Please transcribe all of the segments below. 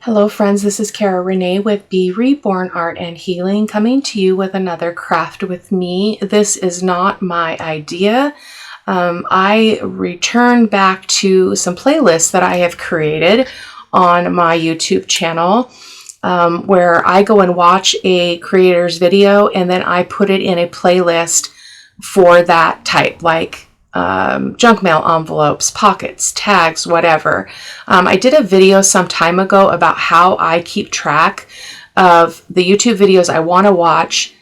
Hello friends, this is Cara-Renee with B.Reborn Art and Healing, coming to you with another craft with me. This is not my idea. I returned back to some playlists that I have created on my YouTube channel where I go and watch a creator's video and then I put it in a playlist for that type, like junk mail envelopes, pockets, tags, whatever. I did a video some time ago about how I keep track of the YouTube videos I want to watch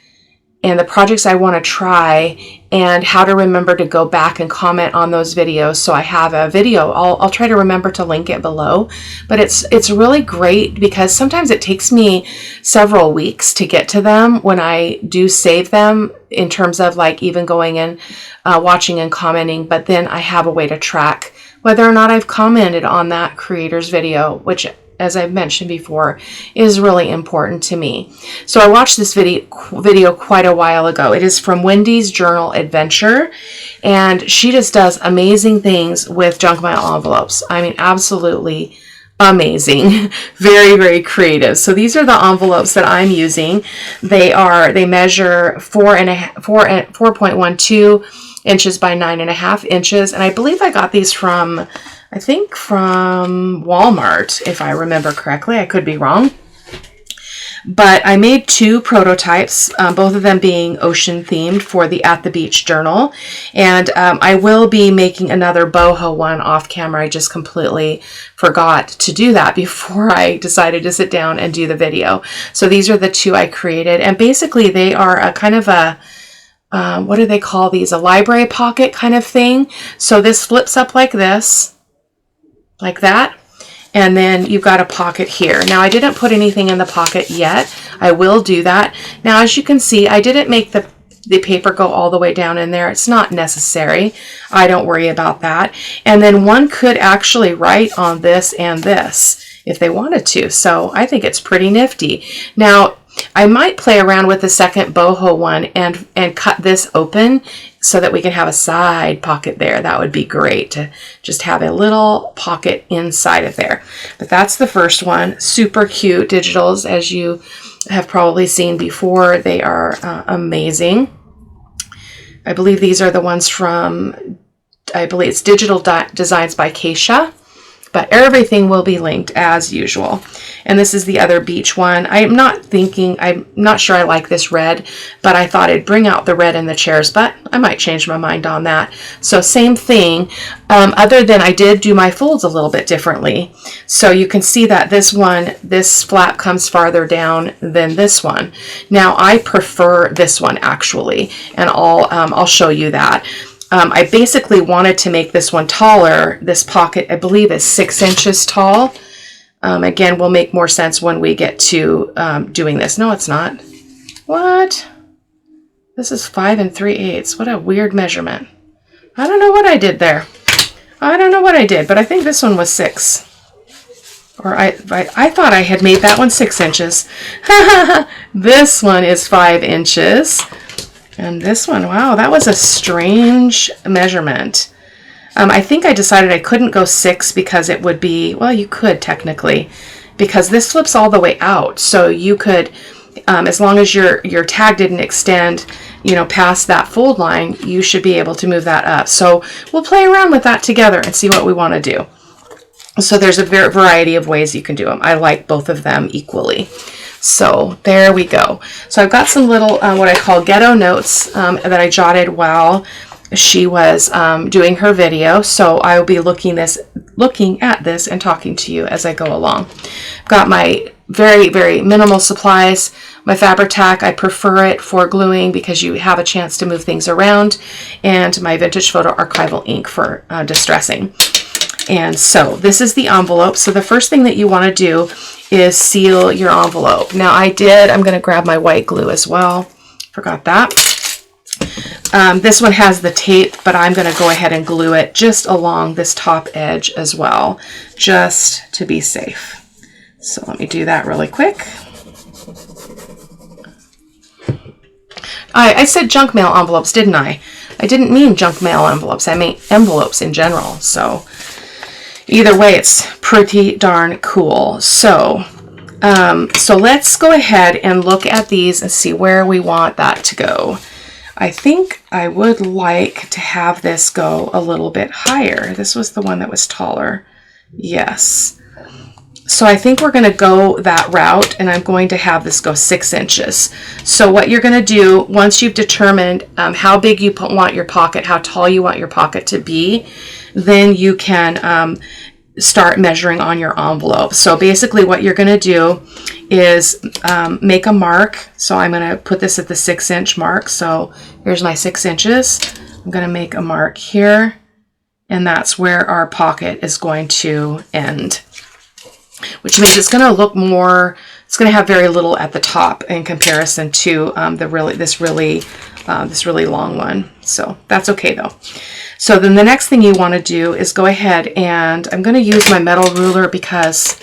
and the projects I want to try and how to remember to go back and comment on those videos. So I have a video. I'll try to remember to link it below, but it's really great because sometimes it takes me several weeks to get to them when I do save them, in terms of like even going and watching and commenting, but then I have a way to track whether or not I've commented on that creator's video, which, as I've mentioned before, is really important to me. So I watched this video quite a while ago. It is from Wendy's Journal Adventure, and she just does amazing things with junk mail envelopes. I mean, absolutely amazing. Very, very creative. So these are the envelopes that I'm using. They measure 4.12 inches by 9.5 inches, and I believe I got these from Walmart, if I remember correctly. I could be wrong. But I made two prototypes, both of them being ocean themed, for the At the Beach journal. And I will be making another boho one off camera. I just completely forgot to do that before I decided to sit down and do the video. So these are the two I created. And basically they are a kind of a, what do they call these? A library pocket kind of thing. So this flips up like this, like that. And then you've got a pocket here. Now I didn't put anything in the pocket yet. I will do that. Now, as you can see, I didn't make the paper go all the way down in there. It's not necessary. I don't worry about that. And then one could actually write on this and this if they wanted to. So I think it's pretty nifty. Now, I might play around with the second boho one and cut this open so that we can have a side pocket there. That would be great to just have a little pocket inside of there. But that's the first one. Super cute digitals, as you have probably seen before. They are amazing. I believe these are the ones from, I believe it's Digital Designs by Keisha. But everything will be linked as usual. And this is the other beach one. I'm not sure I like this red, but I thought I'd bring out the red in the chairs, but I might change my mind on that. So same thing, other than I did do my folds a little bit differently. So you can see that this one, this flap comes farther down than this one. Now I prefer this one actually, and I'll show you that. I basically wanted to make this one taller. This pocket, I believe, is 6 inches tall. Again, will make more sense when we get to doing this. No, it's not. What? This is 5 3/8. What a weird measurement. I don't know what I did there. I don't know what I did, but I think this one was 6. Or I thought I had made that one 6 inches. This one is 5 inches. And this one, wow, that was a strange measurement. I think I decided I couldn't go 6 because it would be, well, you could technically, because this flips all the way out. So you could, as long as your tag didn't extend, past that fold line, you should be able to move that up. So we'll play around with that together and see what we want to do. So there's a variety of ways you can do them. I like both of them equally. So there we go. So I've got some little what I call ghetto notes that I jotted while she was doing her video. So I will be looking at this and talking to you as I go along. I've got my very, very minimal supplies. My Fabri-Tac, I prefer it for gluing because you have a chance to move things around, and my vintage photo archival ink for distressing. And so this is the envelope. So the first thing that you want to do is seal your envelope. Now I'm going to grab my white glue as well. Forgot that. This one has the tape, but I'm going to go ahead and glue it just along this top edge as well, just to be safe. So let me do that really quick. I said junk mail envelopes, didn't I? I didn't mean junk mail envelopes. I mean envelopes in general. So either way, it's pretty darn cool. So, so let's go ahead and look at these and see where we want that to go. I think I would like to have this go a little bit higher. This was the one that was taller. Yes. So I think we're going to go that route, and I'm going to have this go 6 inches. So what you're going to do, once you've determined how big you want your pocket, how tall you want your pocket to be, then you can start measuring on your envelope. So basically what you're going to do is make a mark. So I'm going to put this at the 6-inch mark. So here's my 6 inches. I'm going to make a mark here, and that's where our pocket is going to end, which means it's going to look more, it's going to have very little at the top in comparison to this really long one. So that's okay though. So then the next thing you want to do is go ahead, and I'm going to use my metal ruler because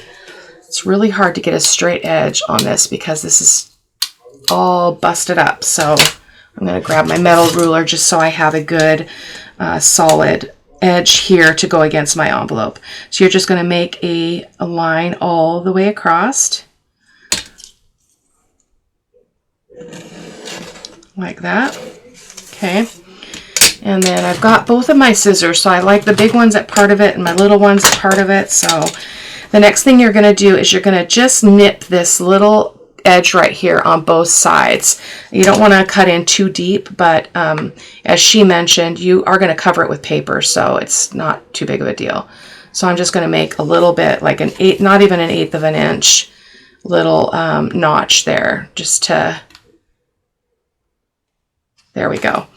it's really hard to get a straight edge on this because this is all busted up. So I'm going to grab my metal ruler just so I have a good solid edge here to go against my envelope. So you're just going to make a line all the way across like that. Okay. And then I've got both of my scissors, so I like the big ones at part of it and my little ones at part of it. So the next thing you're going to do is you're going to just nip this little edge right here on both sides. You don't want to cut in too deep, but as she mentioned, you are going to cover it with paper, so it's not too big of a deal. So I'm just going to make a little bit, like an eighth, not even an eighth of an inch little notch there, just to, there we go.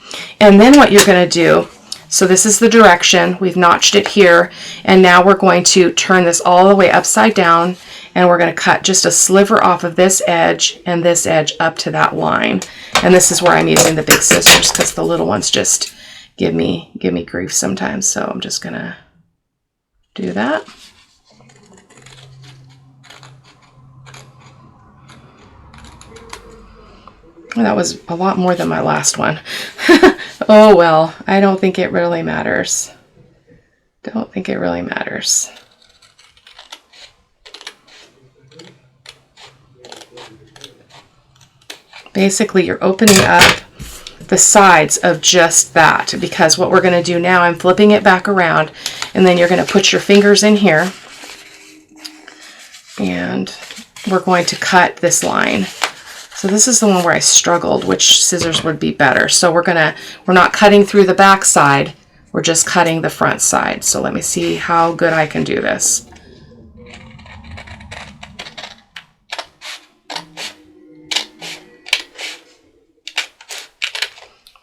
And then what you're going to do, so this is the direction, we've notched it here, and now we're going to turn this all the way upside down, and we're going to cut just a sliver off of this edge and this edge up to that line. And this is where I'm using the big scissors because the little ones just give me grief sometimes. So I'm just going to do that. Well, that was a lot more than my last one. Oh well, I don't think it really matters. Don't think it really matters. Basically, you're opening up the sides of just that, because what we're going to do now, I'm flipping it back around, and then you're going to put your fingers in here, and we're going to cut this line. So this is the one where I struggled, which scissors would be better. So we're not cutting through the back side, we're just cutting the front side. So let me see how good I can do this.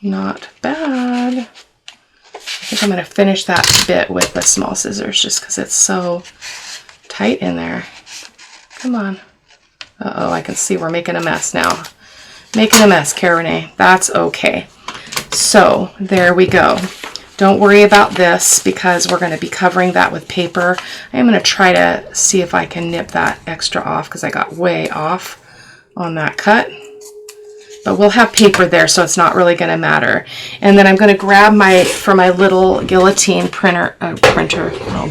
Not bad. I think I'm going to finish that bit with the small scissors just because it's so tight in there. Come on. Uh-oh, I can see we're making a mess now. Making a mess, Cara-Renee. That's okay. So there we go. Don't worry about this because we're going to be covering that with paper. I am going to try to see if I can nip that extra off because I got way off on that cut. But we'll have paper there, so it's not really going to matter. And then I'm going to grab for my little guillotine printer,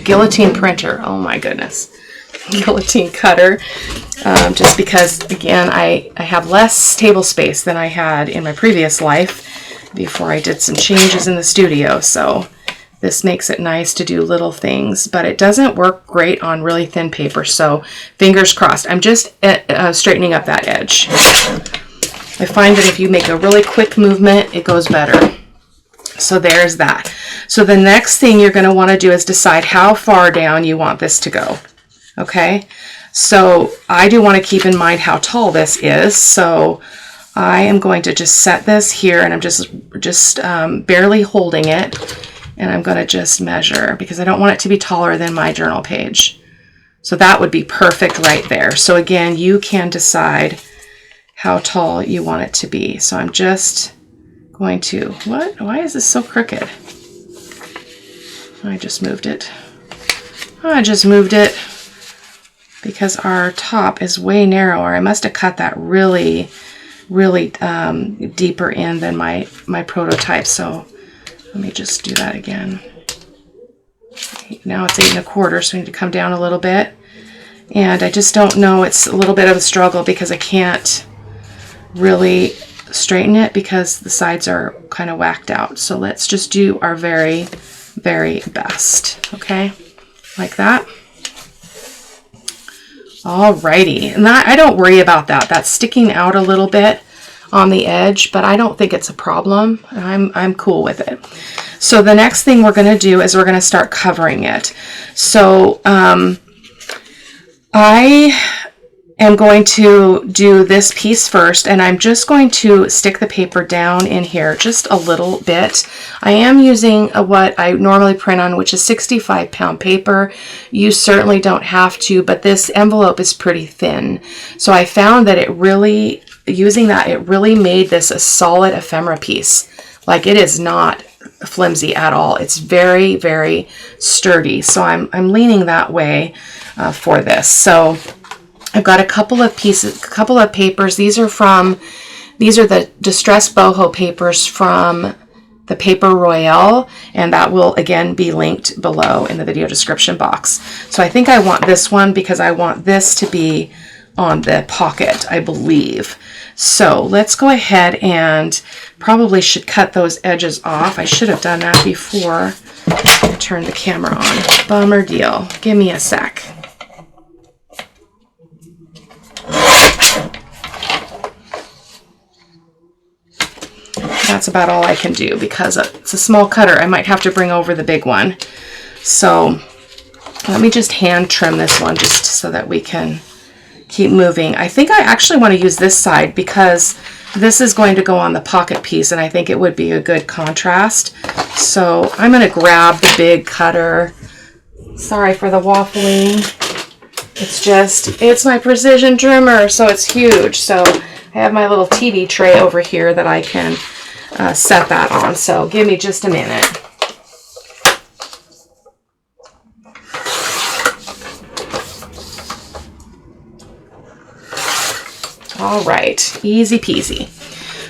guillotine printer, oh my goodness, guillotine cutter, just because, again, I have less table space than I had in my previous life before I did some changes in the studio. So this makes it nice to do little things, but it doesn't work great on really thin paper. So fingers crossed. I'm just straightening up that edge. I find that if you make a really quick movement, it goes better. So there's that. So the next thing you're going to want to do is decide how far down you want this to go. Okay, so I do want to keep in mind how tall this is. So I am going to just set this here, and I'm just barely holding it, and I'm going to just measure because I don't want it to be taller than my journal page. So that would be perfect right there. So again, you can decide how tall you want it to be. So I'm just going to, why is this so crooked? I just moved it. I just moved it because our top is way narrower. I must have cut that really deeper in than my prototype. So let me just do that again. Now it's 8 1/4, so we need to come down a little bit. And I just don't know, it's a little bit of a struggle because I can't really straighten it because the sides are kind of whacked out. So let's just do our very, very best, okay? Like that. Alrighty, and that, I don't worry about that. That's sticking out a little bit on the edge, but I don't think it's a problem. I'm cool with it. So the next thing we're going to do is we're going to start covering it. So I am going to do this piece first, and I'm just going to stick the paper down in here just a little bit. I am using what I normally print on, which is 65-pound paper. You certainly don't have to, but this envelope is pretty thin. So I found that it really, using that, it really made this a solid ephemera piece. Like, it is not flimsy at all. It's very, very sturdy. So I'm leaning that way for this. So I've got a couple of pieces, a couple of papers. These are the distressed boho papers from the Paper Royale, and that will again be linked below in the video description box. So I think I want this one because I want this to be on the pocket, I believe. So let's go ahead and probably should cut those edges off. I should have done that before I turned the camera on. Bummer deal. Give me a sec. That's about all I can do because it's a small cutter. I might have to bring over the big one. So let me just hand trim this one just so that we can keep moving. I think I actually want to use this side because this is going to go on the pocket piece, and I think it would be a good contrast. So I'm going to grab the big cutter. Sorry for the waffling. It's my precision trimmer, so it's huge. So I have my little TV tray over here that I can set that on. So give me just a minute. All right, easy peasy.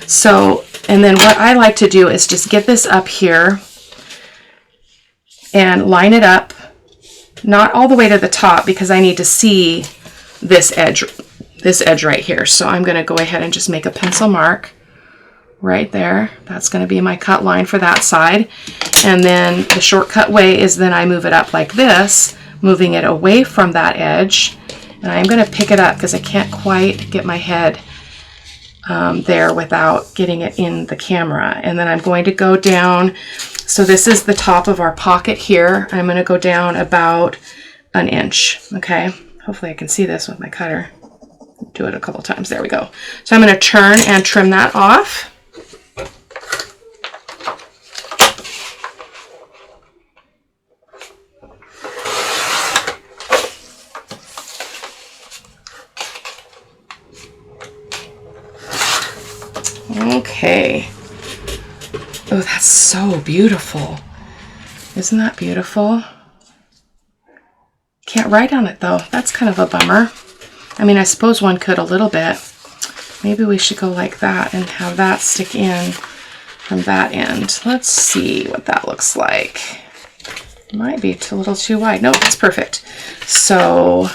So, and then what I like to do is just get this up here and line it up, not all the way to the top because I need to see this edge right here. So I'm going to go ahead and just make a pencil mark right there. That's going to be my cut line for that side. And then the shortcut way is then I move it up like this, moving it away from that edge. And I'm going to pick it up because I can't quite get my head there without getting it in the camera. And then I'm going to go down. So this is the top of our pocket here. I'm going to go down about an inch. Okay. Hopefully I can see this with my cutter. Do it a couple times. There we go. So I'm going to turn and trim that off. Okay. Oh, that's so beautiful. Isn't that beautiful? Can't write on it though. That's kind of a bummer. I mean, I suppose one could a little bit. Maybe we should go like that and have that stick in from that end. Let's see what that looks like. Might be a little too wide. Nope, it's perfect. So,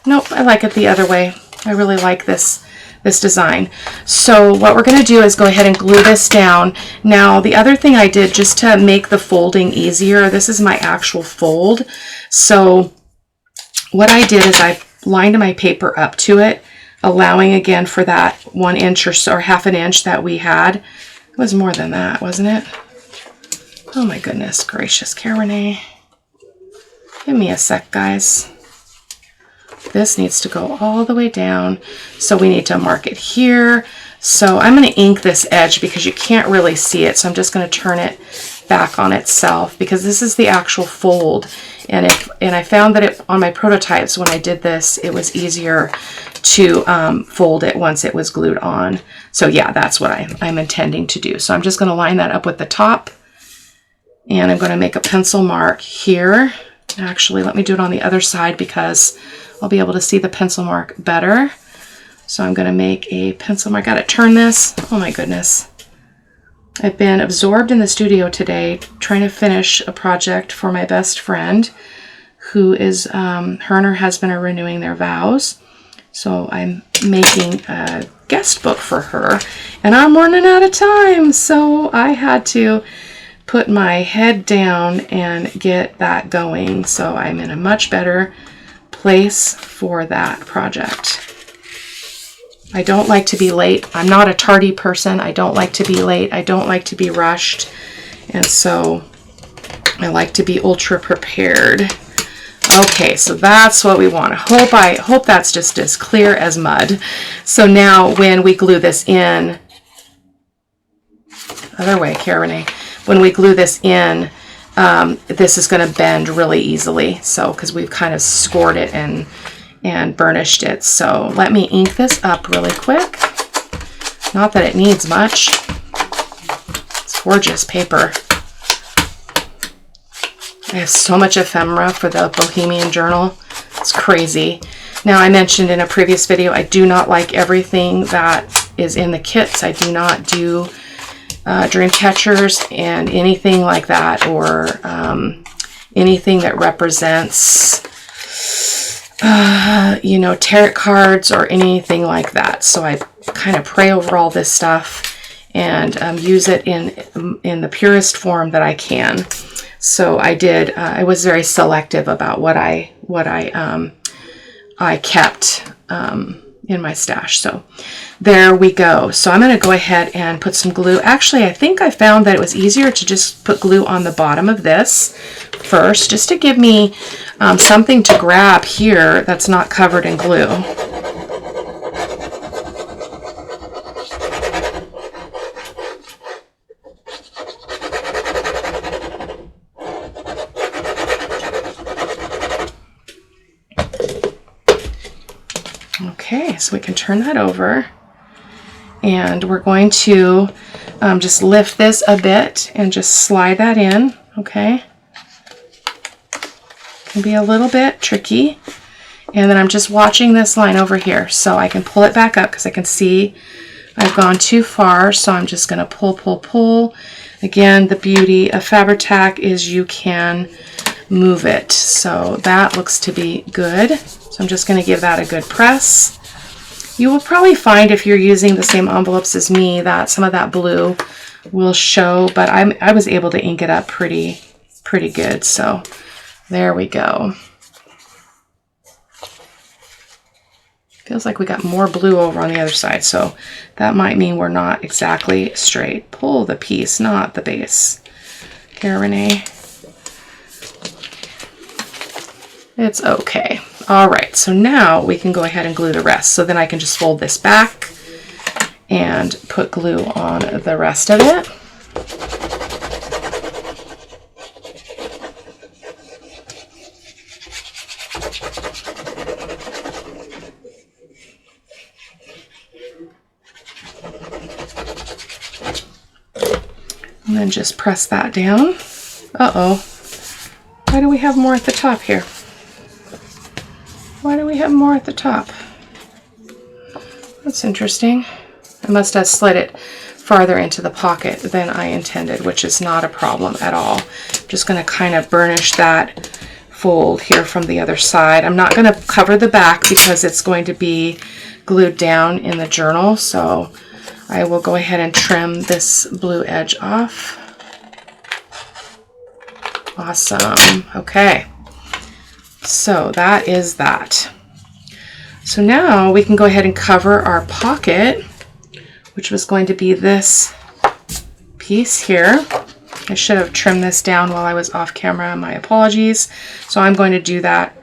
nope, I like it the other way. I really like this design. So what we're going to do is go ahead and glue this down. Now, the other thing I did just to make the folding easier, this is my actual fold. So what I did is I lined my paper up to it, allowing again for that 1 inch or so, or half an inch that we had. It was more than that, wasn't it? Oh my goodness gracious, Cara-Renee. Give me a sec, guys. This needs to go all the way down. So we need to mark it here. So I'm going to ink this edge because you can't really see it. So I'm just going to turn it back on itself because this is the actual fold. And I found that on my prototypes, when I did this, it was easier to fold it once it was glued on. So yeah, that's what I'm intending to do. So I'm just going to line that up with the top. And I'm going to make a pencil mark here. Actually, let me do it on the other side because I'll be able to see the pencil mark better. So I'm going to make a pencil mark. I got to turn this. Oh my goodness. I've been absorbed in the studio today trying to finish a project for my best friend who is, her and her husband are renewing their vows. So I'm making a guest book for her and I'm running out of time. So I had to put my head down and get that going. So I'm in a much better place for that project. I don't like to be late. I'm not a tardy person. I don't like to be late. I don't like to be rushed. And so I like to be ultra prepared. Okay, so that's what we want. I hope that's just as clear as mud. So now when we glue this in, other way, Cara-Renee, when we glue this in, this is going to bend really easily. So, because we've kind of scored it and burnished it. So let me ink this up really quick. Not that it needs much. It's gorgeous paper. I have so much ephemera for the Bohemian Journal. It's crazy. Now, I mentioned in a previous video, I do not like everything that is in the kits. I do not do dream catchers and anything like that, or anything that represents you know, tarot cards or anything like that. So I kind of pray over all this stuff and use it in the purest form that I can. So I did. I was very selective about what I kept in my stash. So there we go. So I'm going to go ahead and put some glue. Actually, I think I found that it was easier to just put glue on the bottom of this first, just to give me something to grab here that's not covered in glue. Okay, so we can turn that over. And we're going to just lift this a bit and just slide that in, okay? Can be a little bit tricky. And then I'm just watching this line over here so I can pull it back up because I can see I've gone too far. So I'm just going to pull, pull, pull. Again, the beauty of Fabri-Tac is you can move it. So that looks to be good. So I'm just going to give that a good press. You will probably find if you're using the same envelopes as me that some of that blue will show, but I was able to ink it up pretty good. So there we go. Feels like we got more blue over on the other side, so that might mean we're not exactly straight. Pull the piece, not the base. Cara-Renee. It's okay. All right, so now we can go ahead and glue the rest. So then I can just fold this back and put glue on the rest of it. And then just press that down. Uh-oh. Why do we have more at the top here? Why do we have more at the top? That's interesting. I must have slid it farther into the pocket than I intended, which is not a problem at all. I'm just going to kind of burnish that fold here from the other side. I'm not going to cover the back because it's going to be glued down in the journal, so I will go ahead and trim this blue edge off. Awesome. Okay. So that is that. So now we can go ahead and cover our pocket, which was going to be this piece here. I should have trimmed this down while I was off camera. My apologies. So I'm going to do that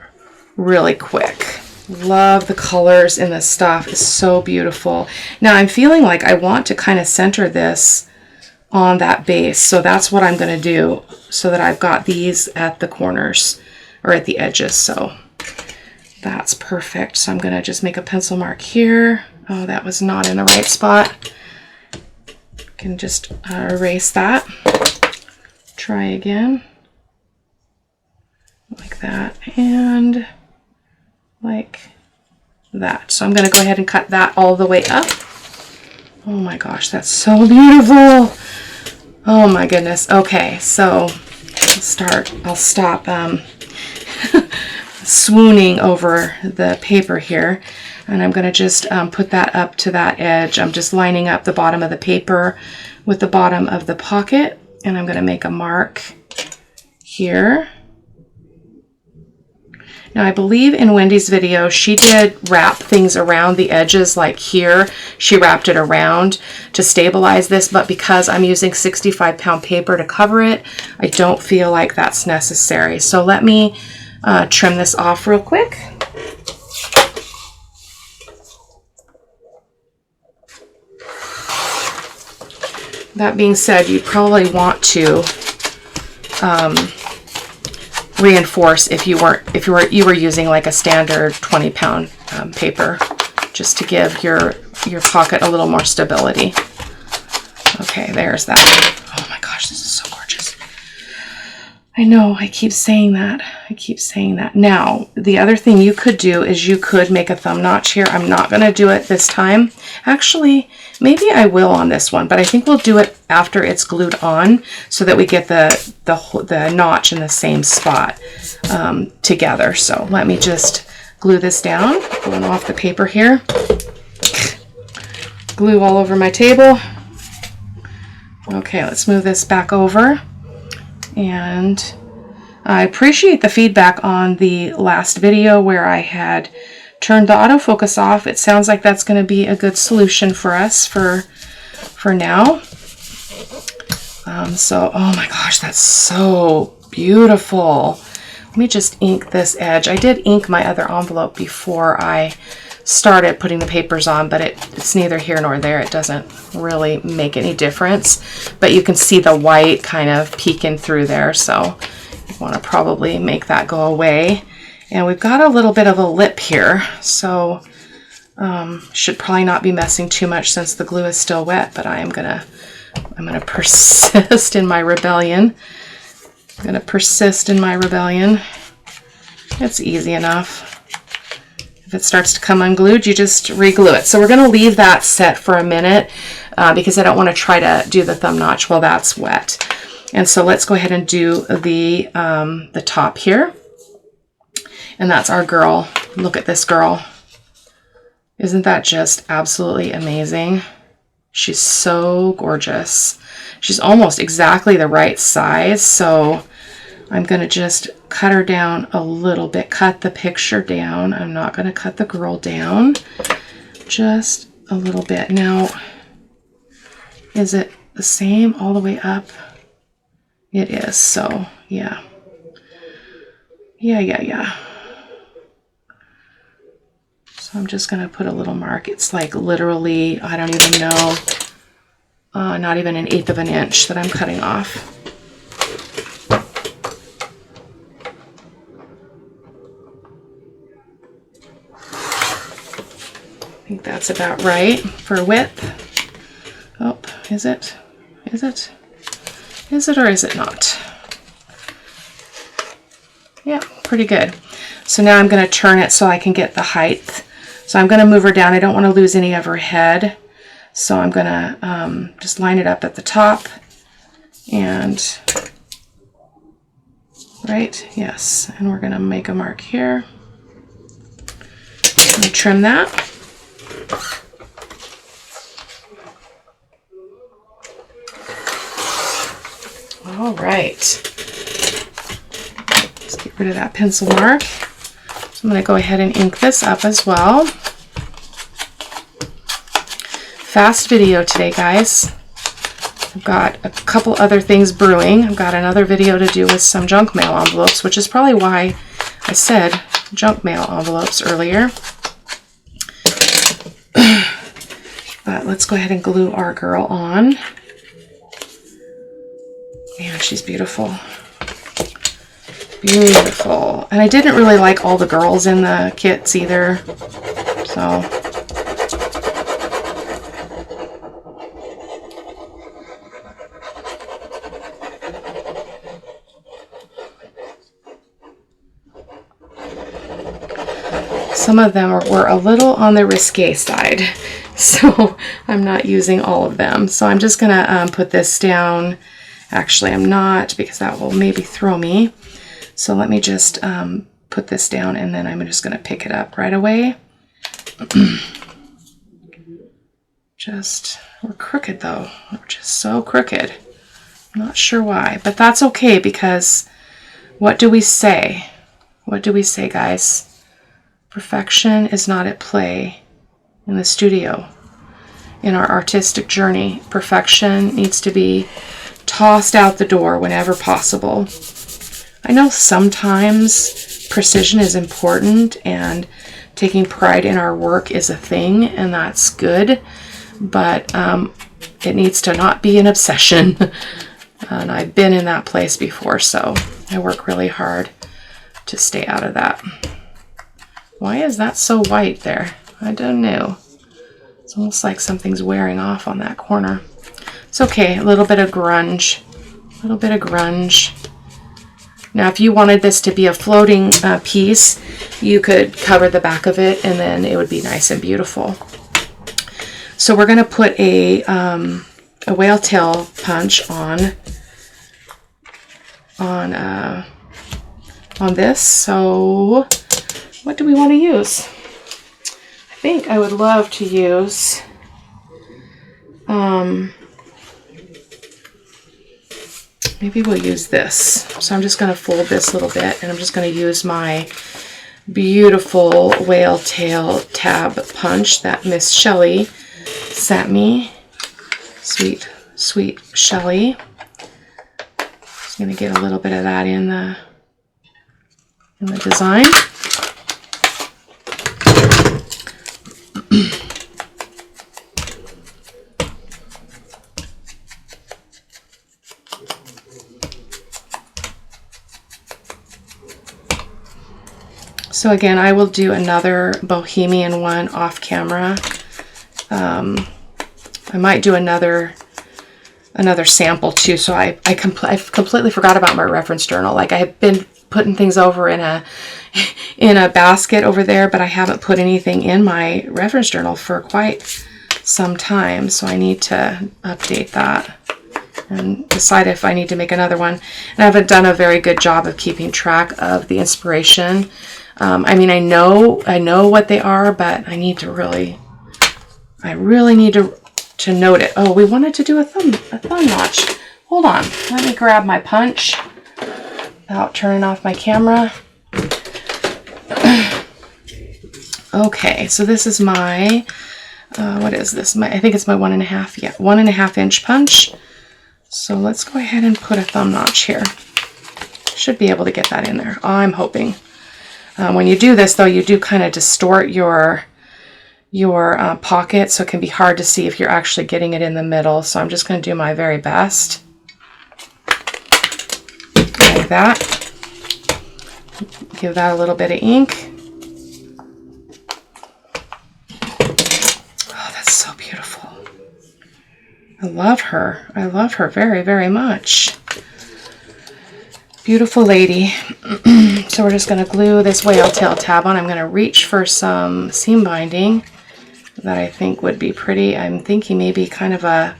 really quick. Love the colors in this stuff. It's so beautiful. Now I'm feeling like I want to kind of center this on that base. So that's what I'm going to do so that I've got these at the corners or at the edges. So that's perfect. So I'm going to just make a pencil mark here. Oh, that was not in the right spot. Can just erase that. Try again. Like that and like that. So I'm going to go ahead and cut that all the way up. Oh my gosh, that's so beautiful. Oh my goodness. Okay, so I'll stop swooning over the paper here, and I'm going to just put that up to that edge. I'm just lining up the bottom of the paper with the bottom of the pocket, and I'm going to make a mark here. Now, I believe in Wendy's video, she did wrap things around the edges, like here. She wrapped it around to stabilize this, but because I'm using 65-pound paper to cover it, I don't feel like that's necessary. So let me trim this off real quick. That being said, you probably want to reinforce if you were using like a standard 20-pound paper, just to give your pocket a little more stability. Okay, there's that. Oh my gosh, this is so gorgeous. I know, I keep saying that. Now, the other thing you could do is you could make a thumb notch here. I'm not going to do it this time. Actually, maybe I will on this one, but I think we'll do it after it's glued on so that we get the notch in the same spot together. So let me just glue this down, going off the paper here. Glue all over my table. Okay, let's move this back over. And I appreciate the feedback on the last video where I had turned the autofocus off. It sounds like that's going to be a good solution for us for now. So, oh my gosh, that's so beautiful. Let me just ink this edge. I did ink my other envelope before I started putting the papers on, but it's neither here nor there. It doesn't really make any difference, but you can see the white kind of peeking through there, so you want to probably make that go away. And we've got a little bit of a lip here, so should probably not be messing too much since the glue is still wet, but I'm gonna persist in my rebellion. It's easy enough. If it starts to come unglued, you just re-glue it. So we're going to leave that set for a minute because I don't want to try to do the thumb notch while that's wet. And so let's go ahead and do the top here. And that's our girl. Look at this girl. Isn't that just absolutely amazing? She's so gorgeous. She's almost exactly the right size. So I'm going to just cut her down a little bit, cut the picture down. I'm not going to cut the girl down, just a little bit. Now, is it the same all the way up? It is, so yeah. Yeah. So I'm just going to put a little mark. It's like literally, I don't even know, not even 1/8 of an inch that I'm cutting off. I think that's about right for width. Oh, is it? Is it? Is it or is it not? Yeah, pretty good. So now I'm going to turn it so I can get the height. So I'm going to move her down. I don't want to lose any of her head. So I'm going to just line it up at the top. And, right, yes. And we're going to make a mark here. And trim that. All right. Let's get rid of that pencil mark. So I'm going to go ahead and ink this up as well. Fast video today, guys. I've got a couple other things brewing. I've got another video to do with some junk mail envelopes, which is probably why I said junk mail envelopes earlier. But let's go ahead and glue our girl on. Man, she's beautiful. Beautiful. And I didn't really like all the girls in the kits either. So some of them were a little on the risque side. So I'm not using all of them. So I'm just going to put this down. Actually, I'm not, because that will maybe throw me. So let me just put this down, and then I'm just going to pick it up right away. We're crooked though. We're just so crooked. I'm not sure why, but that's okay, because what do we say? What do we say, guys? Perfection is not at play in the studio. In our artistic journey, perfection needs to be tossed out the door whenever possible. I know sometimes precision is important and taking pride in our work is a thing, and that's good, but it needs to not be an obsession. And I've been in that place before, so I work really hard to stay out of that. Why is that so white there? I don't know. It's almost like something's wearing off on that corner. It's okay, a little bit of grunge. A little bit of grunge. Now, if you wanted this to be a floating piece, you could cover the back of it, and then it would be nice and beautiful. So we're going to put a whale tail punch on this. So what do we want to use? I think I would love to use maybe we'll use this. So I'm just going to fold this a little bit, and I'm just going to use my beautiful whale tail tab punch that Miss Shelley sent me. Sweet, sweet Shelley. Just going to get a little bit of that in the design. So again, I will do another bohemian one off camera. I might do another sample too. So I've completely forgot about my reference journal. Like, I have been putting things over in a basket over there, but I haven't put anything in my reference journal for quite some time. So I need to update that and decide if I need to make another one. And I haven't done a very good job of keeping track of the inspiration. I mean, I know what they are, but I really need to note it. Oh, we wanted to do a thumb notch. Hold on, let me grab my punch without turning off my camera. Okay, so this is my, what is this? I think it's my 1.5 inch punch. So let's go ahead and put a thumb notch here. Should be able to get that in there, I'm hoping. When you do this, though, you do kind of distort your pocket, so it can be hard to see if you're actually getting it in the middle. So I'm just going to do my very best. Like that. Give that a little bit of ink. Oh, that's so beautiful. I love her. I love her very, very much. Beautiful lady. So we're just going to glue this whale tail tab on. I'm going to reach for some seam binding that I think would be pretty. I'm thinking maybe kind of a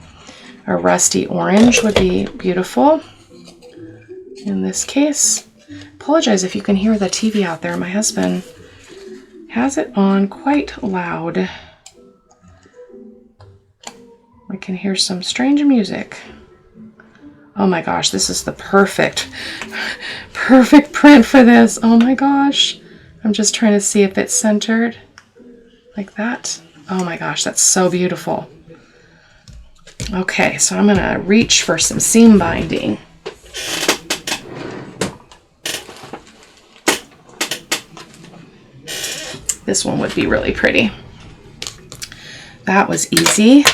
rusty orange would be beautiful in this case. Apologize if you can hear the TV out there. My husband has it on quite loud. I can hear some strange music. Oh my gosh, this is the perfect print for this. Oh my gosh. I'm just trying to see if it's centered like that. Oh my gosh, that's so beautiful. Okay, so I'm going to reach for some seam binding. This one would be really pretty. That was easy.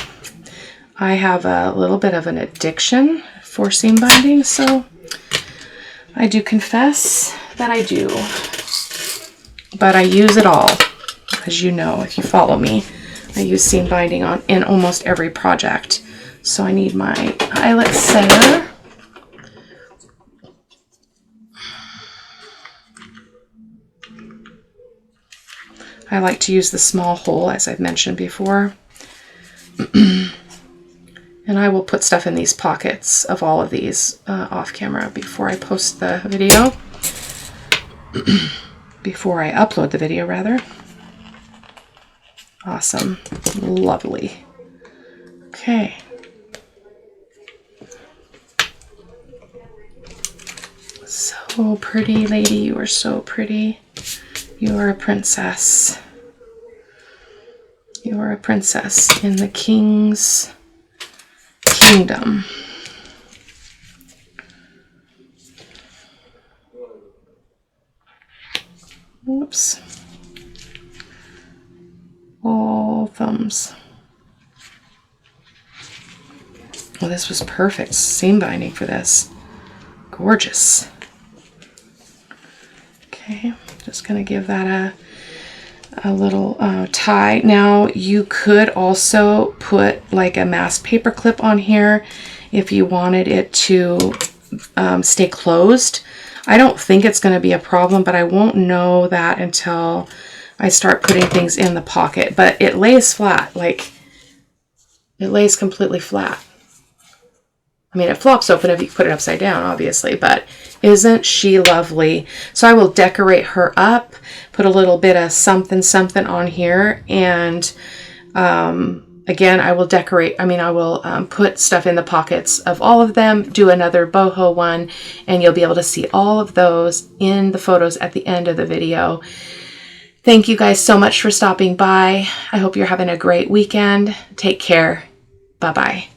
I have a little bit of an addiction for seam binding, so I do confess that I do. But I use it all, as you know, if you follow me. I use seam binding in almost every project. So I need my eyelet center. I like to use the small hole, as I've mentioned before. And I will put stuff in these pockets of all of these off camera before I post the video. Before I upload the video, rather. Awesome. Lovely. Okay. So pretty, lady. You are so pretty. You are a princess. You are a princess in the king's kingdom. Oops. All thumbs. Well, this was perfect. Seam binding for this. Gorgeous. Okay, just going to give that a little tie. Now, you could also put like a masked paper clip on here if you wanted it to stay closed. I don't think it's going to be a problem, but I won't know that until I start putting things in the pocket. But it lays flat, like it lays completely flat. I mean, it flops open if you put it upside down, obviously, but isn't she lovely? So I will decorate her up, put a little bit of something on here, and again, I will decorate, I will put stuff in the pockets of all of them, do another boho one, and you'll be able to see all of those in the photos at the end of the video. Thank you guys so much for stopping by. I hope you're having a great weekend. Take care. Bye-bye.